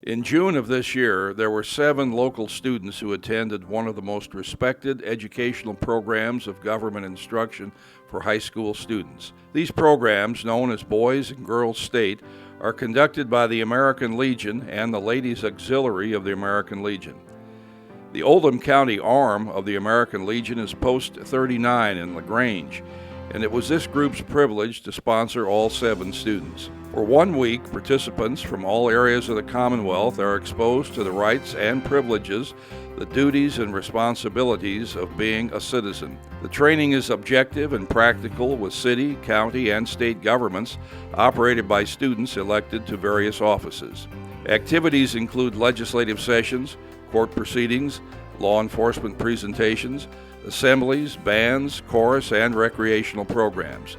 In June of this year, there were 7 local students who attended one of the most respected educational programs of government instruction for high school students. These programs, known as Boys and Girls State, are conducted by the American Legion and the Ladies Auxiliary of the American Legion. The Oldham County arm of the American Legion is Post 39 in LaGrange, and it was this group's privilege to sponsor all 7 students. For 1 week, participants from all areas of the Commonwealth are exposed to the rights and privileges, the duties and responsibilities of being a citizen. The training is objective and practical with city, county, and state governments operated by students elected to various offices. Activities include legislative sessions, court proceedings, law enforcement presentations, assemblies, bands, chorus, and recreational programs.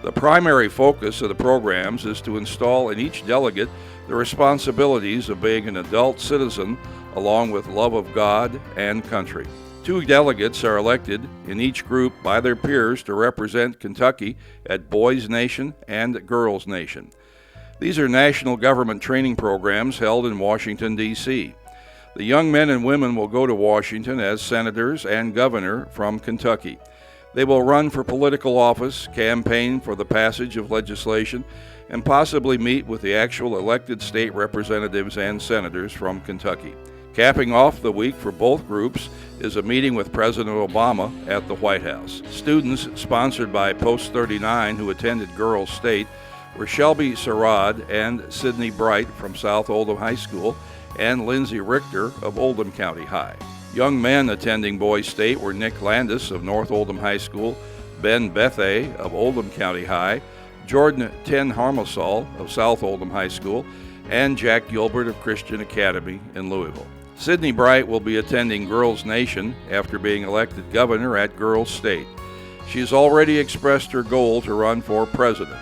The primary focus of the programs is to install in each delegate the responsibilities of being an adult citizen along with love of God and country. 2 delegates are elected in each group by their peers to represent Kentucky at Boys Nation and Girls Nation. These are national government training programs held in Washington, D.C. The young men and women will go to Washington as senators and governor from Kentucky. They will run for political office, campaign for the passage of legislation, and possibly meet with the actual elected state representatives and senators from Kentucky. Capping off the week for both groups is a meeting with President Obama at the White House. Students sponsored by Post 39 who attended Girls State were Shelby Sarad and Sydney Bright from South Oldham High School and Lindsay Richter of Oldham County High. Young men attending Boys State were Nick Landis of North Oldham High School, Ben Bethay of Oldham County High, Jordan Ten Harmasol of South Oldham High School, and Jack Gilbert of Christian Academy in Louisville. Sydney Bright will be attending Girls Nation after being elected governor at Girls State. She has already expressed her goal to run for president.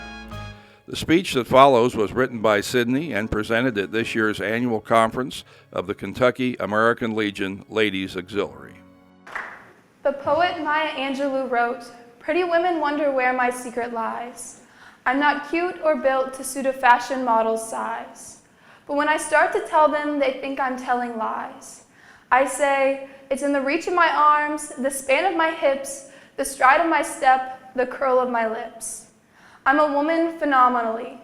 The speech that follows was written by Sydney and presented at this year's annual conference of the Kentucky American Legion Ladies Auxiliary. The poet Maya Angelou wrote, "Pretty women wonder where my secret lies. I'm not cute or built to suit a fashion model's size. But when I start to tell them, they think I'm telling lies. I say, it's in the reach of my arms, the span of my hips, the stride of my step, the curl of my lips. I'm a woman phenomenally.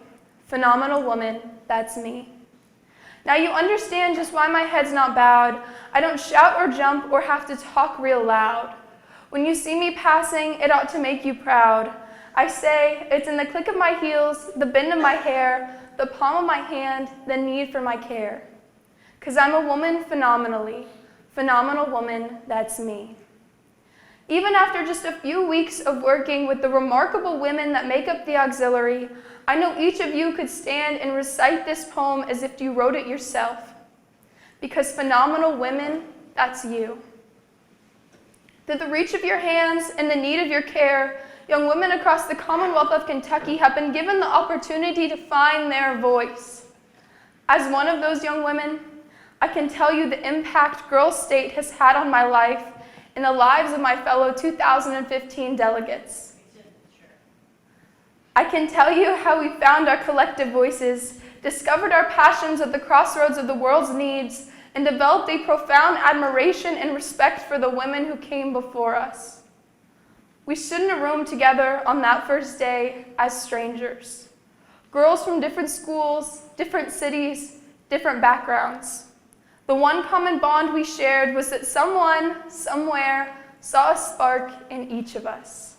Phenomenal woman, that's me." Now you understand just why my head's not bowed. I don't shout or jump or have to talk real loud. When you see me passing, it ought to make you proud. I say, it's in the click of my heels, the bend of my hair, the palm of my hand, the need for my care. 'Cause I'm a woman phenomenally. Phenomenal woman, that's me. Even after just a few weeks of working with the remarkable women that make up the auxiliary, I know each of you could stand and recite this poem as if you wrote it yourself. Because phenomenal women, that's you. Through the reach of your hands and the need of your care, young women across the Commonwealth of Kentucky have been given the opportunity to find their voice. As one of those young women, I can tell you the impact Girls State has had on my life and the lives of my fellow 2015 delegates. I can tell you how we found our collective voices, discovered our passions at the crossroads of the world's needs, and developed a profound admiration and respect for the women who came before us. We stood in a room together on that first day as strangers. Girls from different schools, different cities, different backgrounds. The one common bond we shared was that someone, somewhere, saw a spark in each of us.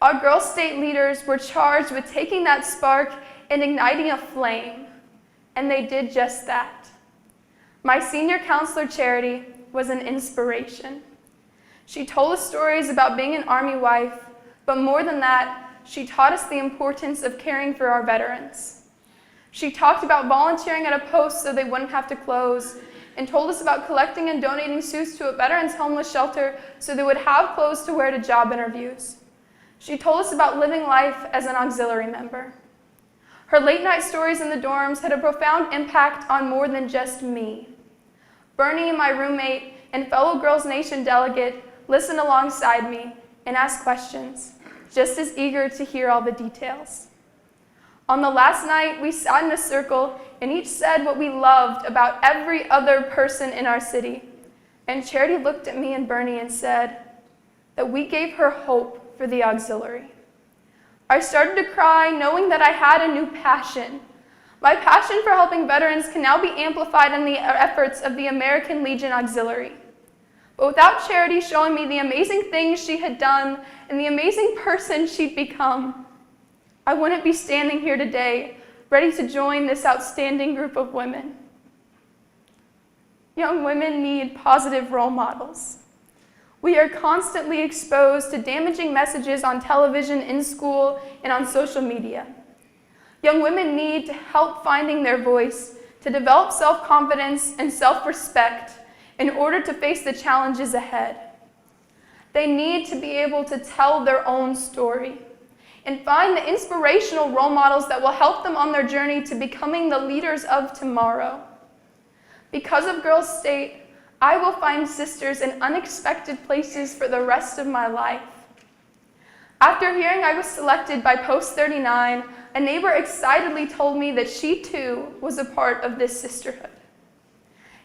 Our Girls State leaders were charged with taking that spark and igniting a flame, and they did just that. My senior counselor, Charity, was an inspiration. She told us stories about being an Army wife, but more than that, she taught us the importance of caring for our veterans. She talked about volunteering at a post so they wouldn't have to close, and told us about collecting and donating suits to a veterans homeless shelter so they would have clothes to wear to job interviews. She told us about living life as an auxiliary member. Her late night stories in the dorms had a profound impact on more than just me. Bernie, my roommate and fellow Girls Nation delegate, listened alongside me and asked questions, just as eager to hear all the details. On the last night, we sat in a circle and each said what we loved about every other person in our city. And Charity looked at me and Bernie and said that we gave her hope for the auxiliary. I started to cry knowing that I had a new passion. My passion for helping veterans can now be amplified in the efforts of the American Legion Auxiliary. But without Charity showing me the amazing things she had done and the amazing person she'd become, I wouldn't be standing here today, ready to join this outstanding group of women. Young women need positive role models. We are constantly exposed to damaging messages on television, in school, and on social media. Young women need help finding their voice, to develop self-confidence and self-respect in order to face the challenges ahead. They need to be able to tell their own story and find the inspirational role models that will help them on their journey to becoming the leaders of tomorrow. Because of Girls State, I will find sisters in unexpected places for the rest of my life. After hearing I was selected by Post 39, a neighbor excitedly told me that she too was a part of this sisterhood.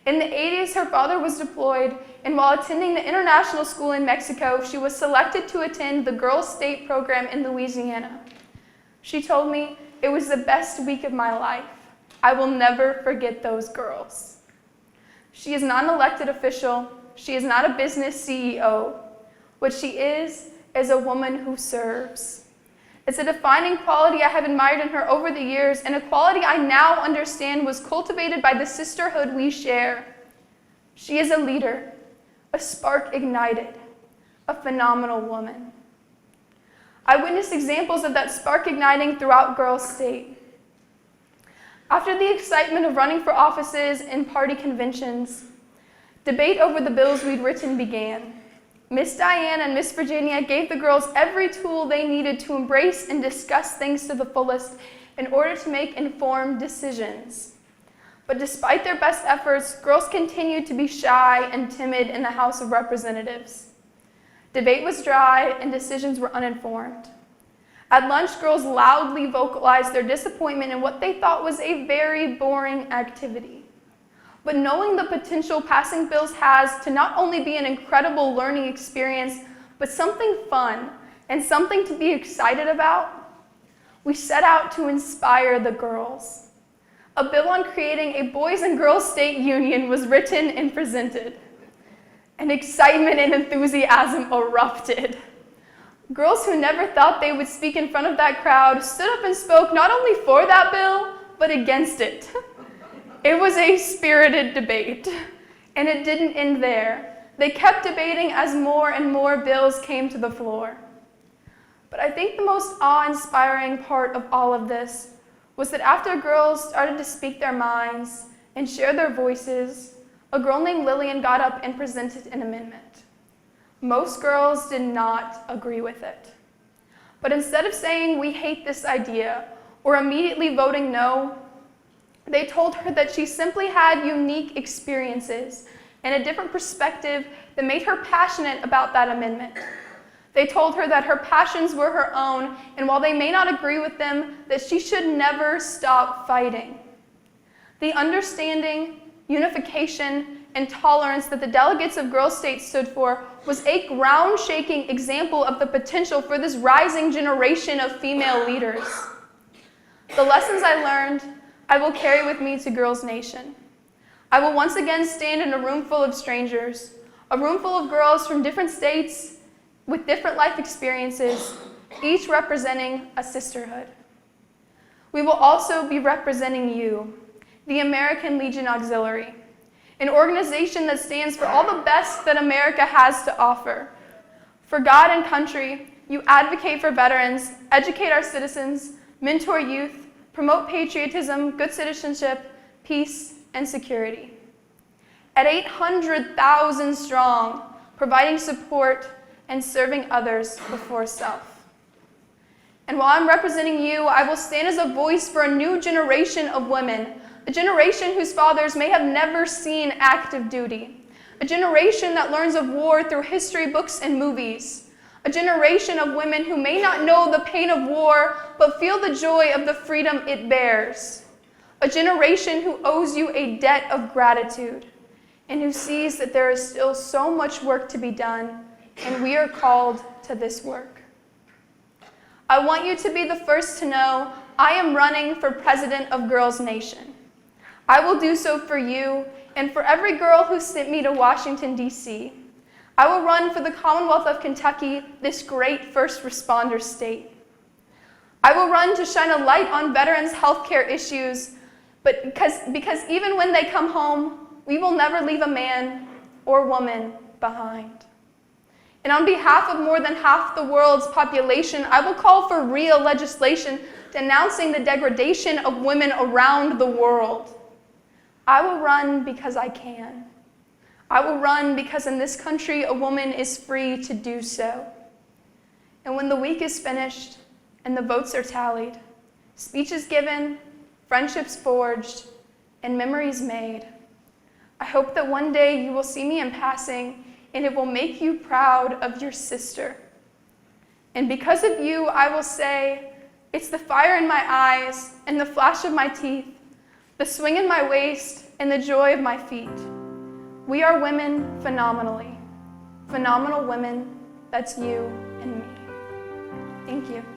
In the 80s, her father was deployed, and while attending the international school in Mexico, she was selected to attend the Girls State program in Louisiana. She told me, "It was the best week of my life. I will never forget those girls." She is not an elected official. She is not a business CEO. What she is a woman who serves. It's a defining quality I have admired in her over the years, and a quality I now understand was cultivated by the sisterhood we share. She is a leader, a spark ignited, a phenomenal woman. I witnessed examples of that spark igniting throughout Girls State. After the excitement of running for offices and party conventions, debate over the bills we'd written began. Miss Diane and Miss Virginia gave the girls every tool they needed to embrace and discuss things to the fullest in order to make informed decisions. But despite their best efforts, girls continued to be shy and timid in the House of Representatives. Debate was dry and decisions were uninformed. At lunch, girls loudly vocalized their disappointment in what they thought was a very boring activity. But knowing the potential passing bills has to not only be an incredible learning experience, but something fun and something to be excited about, we set out to inspire the girls. A bill on creating a Boys and Girls State Union was written and presented, and excitement and enthusiasm erupted. Girls who never thought they would speak in front of that crowd stood up and spoke not only for that bill, but against it. It was a spirited debate, and it didn't end there. They kept debating as more and more bills came to the floor. But I think the most awe-inspiring part of all of this was that after girls started to speak their minds and share their voices, a girl named Lillian got up and presented an amendment. Most girls did not agree with it. But instead of saying, "We hate this idea," or immediately voting no, they told her that she simply had unique experiences and a different perspective that made her passionate about that amendment. They told her that her passions were her own, and while they may not agree with them, that she should never stop fighting. The understanding, unification, and tolerance that the delegates of Girls State stood for was a ground-shaking example of the potential for this rising generation of female leaders. The lessons I learned, I will carry with me to Girls Nation. I will once again stand in a room full of strangers, a room full of girls from different states with different life experiences, each representing a sisterhood. We will also be representing you, the American Legion Auxiliary, an organization that stands for all the best that America has to offer. For God and country, you advocate for veterans, educate our citizens, mentor youth, promote patriotism, good citizenship, peace, and security. At 800,000 strong, providing support and serving others before self. And while I'm representing you, I will stand as a voice for a new generation of women, a generation whose fathers may have never seen active duty, a generation that learns of war through history books and movies, A generation of women who may not know the pain of war, but feel the joy of the freedom it bears. A generation who owes you a debt of gratitude, and who sees that there is still so much work to be done, and we are called to this work. I want you to be the first to know I am running for president of Girls Nation. I will do so for you and for every girl who sent me to Washington, D.C. I will run for the Commonwealth of Kentucky, this great first responder state. I will run to shine a light on veterans' health care issues, but because even when they come home, we will never leave a man or woman behind. And on behalf of more than half the world's population, I will call for real legislation denouncing the degradation of women around the world. I will run because I can. I will run because in this country, a woman is free to do so. And when the week is finished and the votes are tallied, speeches given, friendships forged, and memories made, I hope that one day you will see me in passing and it will make you proud of your sister. And because of you, I will say, it's the fire in my eyes and the flash of my teeth, the swing in my waist and the joy of my feet. We are women phenomenally. Phenomenal women, that's you and me. Thank you.